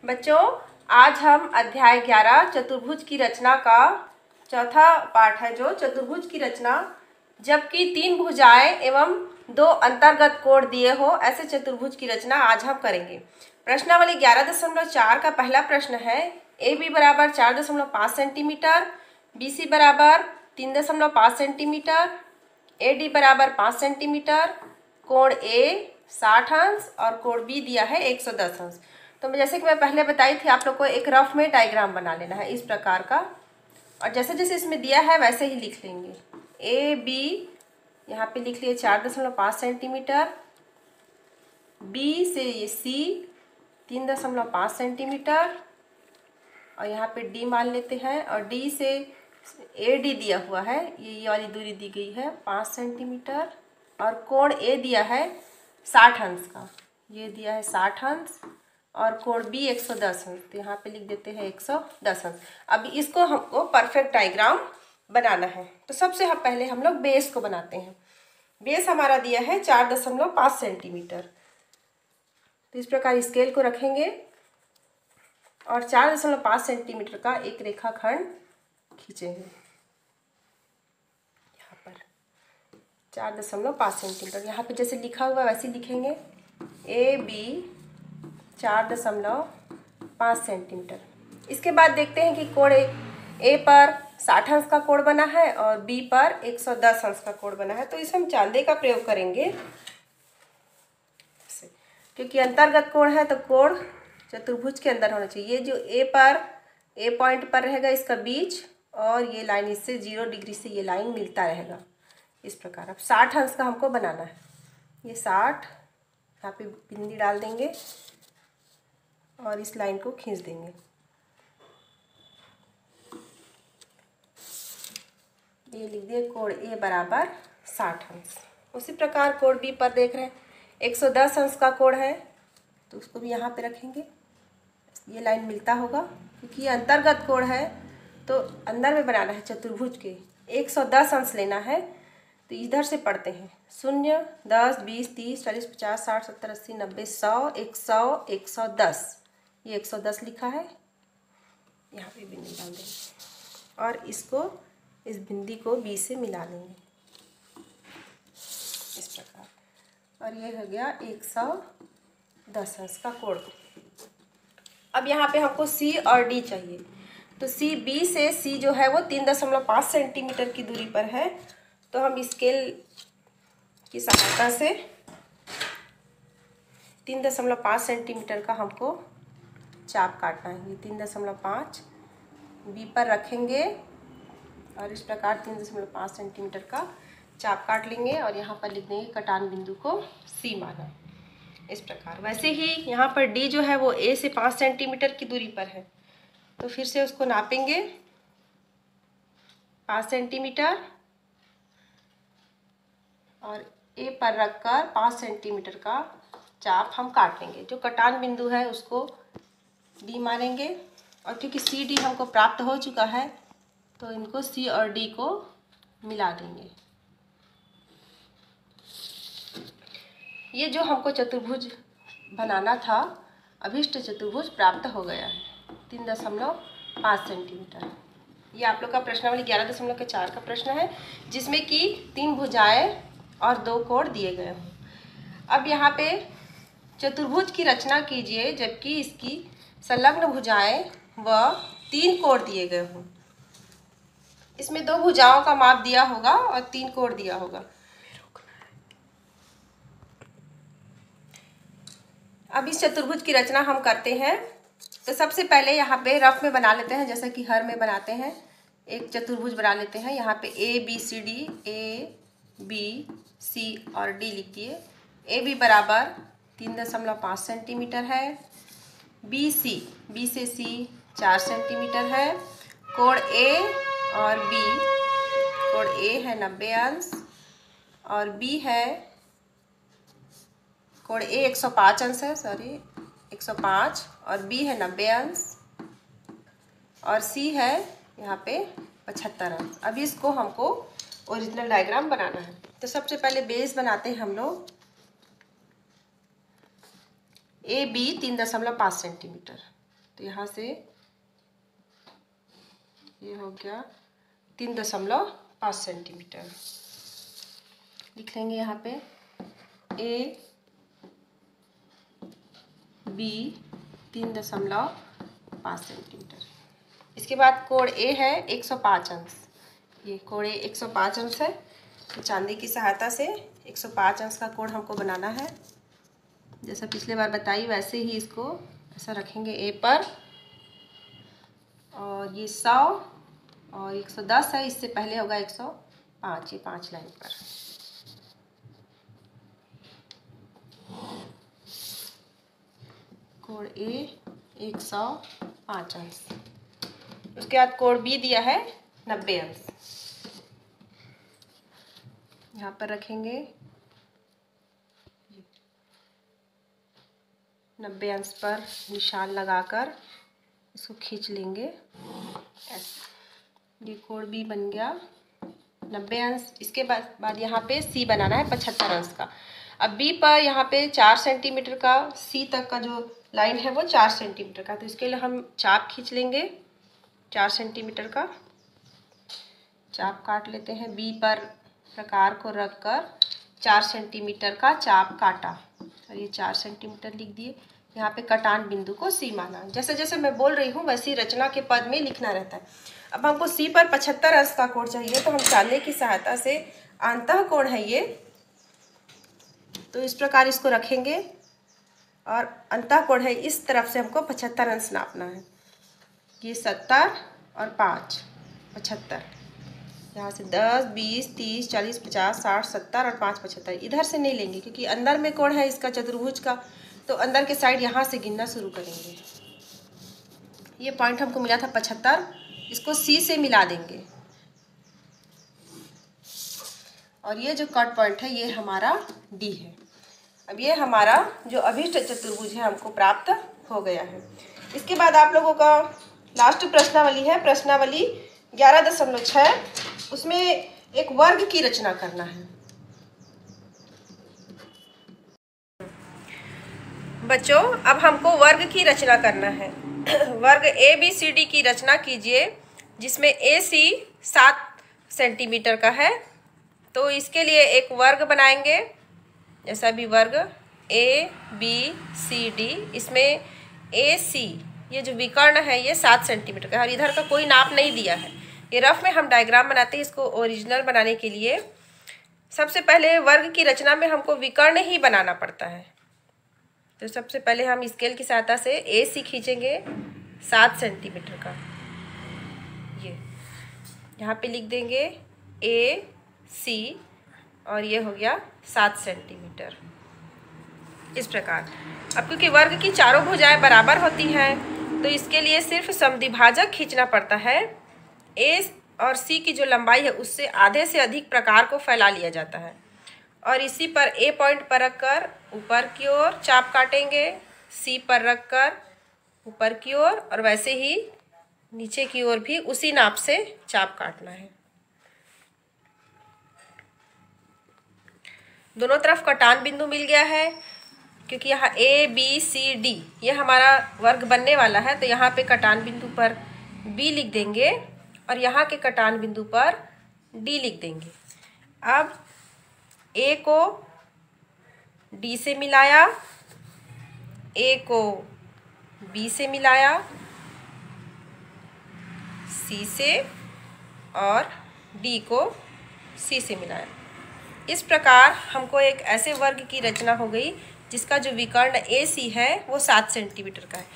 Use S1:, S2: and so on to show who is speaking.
S1: बच्चों, आज हम अध्याय 11 चतुर्भुज की रचना का चौथा पाठ है, जो चतुर्भुज की रचना। जबकि 3 भुजाएं एवं 2 अंतर्गत कोण दिए हो, ऐसे चतुर्भुज की रचना आज हम करेंगे। प्रश्नावली 11.4 का पहला प्रश्न है, ए बी बराबर 4.5 सेंटीमीटर, बी सी बराबर 3.5 सेंटीमीटर, ए डी बराबर 5 सेंटीमीटर, कोण ए 60 अंश और कोण बी दिया है 110 अंश। तो जैसे कि मैं पहले बताई थी, आप लोग को एक रफ में डायग्राम बना लेना है इस प्रकार का, और जैसे जैसे इसमें दिया है वैसे ही लिख लेंगे। ए बी यहाँ पे लिख लिए 4.5 सेंटीमीटर, बी से ये सी 3.5 सेंटीमीटर, और यहाँ पे डी मान लेते हैं, और डी से ए डी दिया हुआ है, ये वाली दूरी दी गई है 5 सेंटीमीटर, और कोण ए दिया है 60 अंश का, ये दिया है 60 अंश, और कोण बी 110 अंश, तो यहाँ पे लिख देते हैं 110 अंश। अब इसको हमको परफेक्ट डायग्राम बनाना है, तो सबसे पहले हम लोग बेस को बनाते हैं। बेस हमारा दिया है 4.5 सेंटीमीटर, तो इस प्रकार स्केल को रखेंगे और 4.5 सेंटीमीटर का एक रेखाखंड खींचेंगे। यहाँ पर 4.5 सेंटीमीटर, यहाँ पे जैसे लिखा हुआ वैसे लिखेंगे। A B 4.5 centimetre. इसके बाद देखते हैं कि कोण ए पर 60 अंश का कोण बना है और बी पर 110 अंश का कोण बना है, तो इसमें हम चांदे का प्रयोग करेंगे, क्योंकि अंतर्गत कोण है तो कोण चतुर्भुज के अंदर होना चाहिए। ये जो ए पॉइंट पर रहेगा इसका बीच, और ये लाइन इससे 0 डिग्री से ये लाइन मिलता रहेगा इस प्रकार। अब 60 अंश का हमको बनाना है, ये 60 यहाँ पे बिंदी डाल देंगे और इस लाइन को खींच देंगे। ये लिख दिए कोण ए बराबर 60 अंश। उसी प्रकार कोण बी पर देख रहे हैं 110 अंश का कोण है, तो उसको भी यहाँ पे रखेंगे, ये लाइन मिलता होगा, क्योंकि ये अंतर्गत कोण है तो अंदर में बनाना है चतुर्भुज के। 110 अंश लेना है, तो इधर से पढ़ते हैं 0, 10, 20, 30, 40, 50, 60, 70, 80, 90, 100, 100, 110, ये 110 लिखा है। यहाँ पे बिंदी डाल देंगे और इसको, इस बिंदी को बी से मिला लेंगे इस प्रकार, और ये हो गया 110 अंश का कोण। अब यहाँ पे हमको सी और डी चाहिए, तो सी बी से सी जो है वो 3.5 सेंटीमीटर की दूरी पर है, तो हम स्केल की सहायता से 3.5 सेंटीमीटर का हमको चाप काटना है। ये 3.5 बी पर रखेंगे और इस प्रकार 3.5 सेंटीमीटर का चाप काट लेंगे, और यहाँ पर लिख देंगे कटान बिंदु को सी माना इस प्रकार। वैसे ही यहाँ पर डी जो है वो ए से 5 सेंटीमीटर की दूरी पर है, तो फिर से उसको नापेंगे 5 सेंटीमीटर, और ए पर रखकर 5 सेंटीमीटर का चाप हम काट लेंगे। जो कटान बिंदु है उसको डी मानेंगे, और क्योंकि सी डी हमको प्राप्त हो चुका है तो इनको सी और डी को मिला देंगे। ये जो हमको चतुर्भुज बनाना था, अभिष्ट चतुर्भुज प्राप्त हो गया है 3.5 सेंटीमीटर। ये आप लोग का प्रश्नावली 11.4 का प्रश्न है, जिसमें कि 3 भुजाएं और 2 कोण दिए गए हों। अब यहाँ पे चतुर्भुज की रचना कीजिए जबकि इसकी संलग्न भुजाएं व 3 कोण दिए गए हों। इसमें 2 भुजाओं का माप दिया होगा और 3 कोण दिया होगा। अब इस चतुर्भुज की रचना हम करते हैं, तो सबसे पहले यहाँ पे रफ में बना लेते हैं, जैसा कि हर में बनाते हैं। एक चतुर्भुज बना लेते हैं। यहाँ पे A B C D, A B C और डी लिख दिए। ए बी बराबर 3.5 सेंटीमीटर है, बी से सी 4 सेंटीमीटर है, कोण ए और बी, कोण ए है 90 अंश और बी है, कोण ए 105 अंश है, 105, और बी है 90 अंश, और सी है यहाँ पे 75 अंश। अब इसको हमको ओरिजिनल डायग्राम बनाना है, तो सबसे पहले बेस बनाते हैं हम लोग। ए बी 3.5 सेंटीमीटर, तो यहाँ से ये हो गया 3.5 सेंटीमीटर। लिख लेंगे यहाँ पे ए बी 3.5 सेंटीमीटर। इसके बाद कोण ए है 105 अंश। ये कोण ए 105 अंश है। तो चांदी की सहायता से 105 अंश का कोण हमको बनाना है। जैसा पिछले बार बताई वैसे ही इसको ऐसा रखेंगे ए पर, और ये 100 और 110 है, इससे पहले होगा 105, ये 5 लाइन पर। कोण ए 105 अंश। उसके बाद कोण बी दिया है 90 अंश। यहाँ पर रखेंगे 90 अंश पर निशान लगाकर इसको खींच लेंगे ऐसे। ये कोण बी बन गया 90 अंश। इसके बाद यहाँ पे सी बनाना है 75 अंश का। अब बी पर यहाँ पे 4 सेंटीमीटर का, सी तक का जो लाइन है वो 4 सेंटीमीटर का। तो इसके लिए हम चाप खींच लेंगे 4 सेंटीमीटर का। चाप काट लेते हैं। बी पर प्रकार को रख कर 4 सेंटीमीटर का चाप काटा और ये 4 सेंटीमीटर लिख दिए। यहाँ पे कटान बिंदु को सी माना। जैसे जैसे मैं बोल रही हूँ वैसी रचना के पद में लिखना रहता है। अब हमको सी पर 75 अंश का कोण चाहिए, तो हम चांदी की सहायता से अंतः कोण है ये, तो इस प्रकार इसको रखेंगे और अंतः कोण है इस तरफ से हमको 75 अंश नापना है। ये 70 और 5 75। यहाँ से 10, 20, 30, 40, 50, 60, 70 और 5 75। इधर से नहीं लेंगे क्योंकि अंदर में कोण है इसका चतुर्भुज का, तो अंदर के साइड यहाँ से गिनना शुरू करेंगे। ये पॉइंट हमको मिला था 75, इसको सी से मिला देंगे और ये जो कट पॉइंट है ये हमारा डी है। अब ये हमारा जो अभीष्ट चतुर्भुज है हमको प्राप्त हो गया है। इसके बाद आप लोगों का लास्ट प्रश्नावली है, प्रश्नावली 11.6। उसमें एक वर्ग की रचना करना है। बच्चों अब हमको वर्ग की रचना करना है। वर्ग ABCD की रचना कीजिए जिसमें AC 7 सेंटीमीटर का है। तो इसके लिए एक वर्ग बनाएंगे, जैसा भी वर्ग ABCD। इसमें AC ये जो विकर्ण है ये 7 सेंटीमीटर का है और इधर का कोई नाप नहीं दिया है। ये रफ में हम डायग्राम बनाते हैं। इसको ओरिजिनल बनाने के लिए सबसे पहले वर्ग की रचना में हमको विकर्ण ही बनाना पड़ता है। तो सबसे पहले हम स्केल की सहायता से AC खींचेंगे 7 सेंटीमीटर का। ये यहाँ पे लिख देंगे AC और ये हो गया 7 सेंटीमीटर। इस प्रकार अब क्योंकि वर्ग की चारों भुजाएं बराबर होती हैं तो इसके लिए सिर्फ समद्विभाजक खींचना पड़ता है। A और C की जो लंबाई है उससे आधे से अधिक प्रकार को फैला लिया जाता है और इसी पर A पॉइंट पर रखकर ऊपर की ओर चाप काटेंगे, C पर रखकर ऊपर की ओर और वैसे ही नीचे की ओर भी उसी नाप से चाप काटना है। दोनों तरफ कटान बिंदु मिल गया है क्योंकि यहाँ ABCD ये हमारा वर्ग बनने वाला है। तो यहाँ पे कटान बिंदु पर B लिख देंगे और यहाँ के कटान बिंदु पर D लिख देंगे। अब A को D से मिलाया, A को B से मिलाया, C से और D को C से मिलाया। इस प्रकार हमको एक ऐसे वर्ग की रचना हो गई जिसका जो विकर्ण AC है वो 7 सेंटीमीटर का है।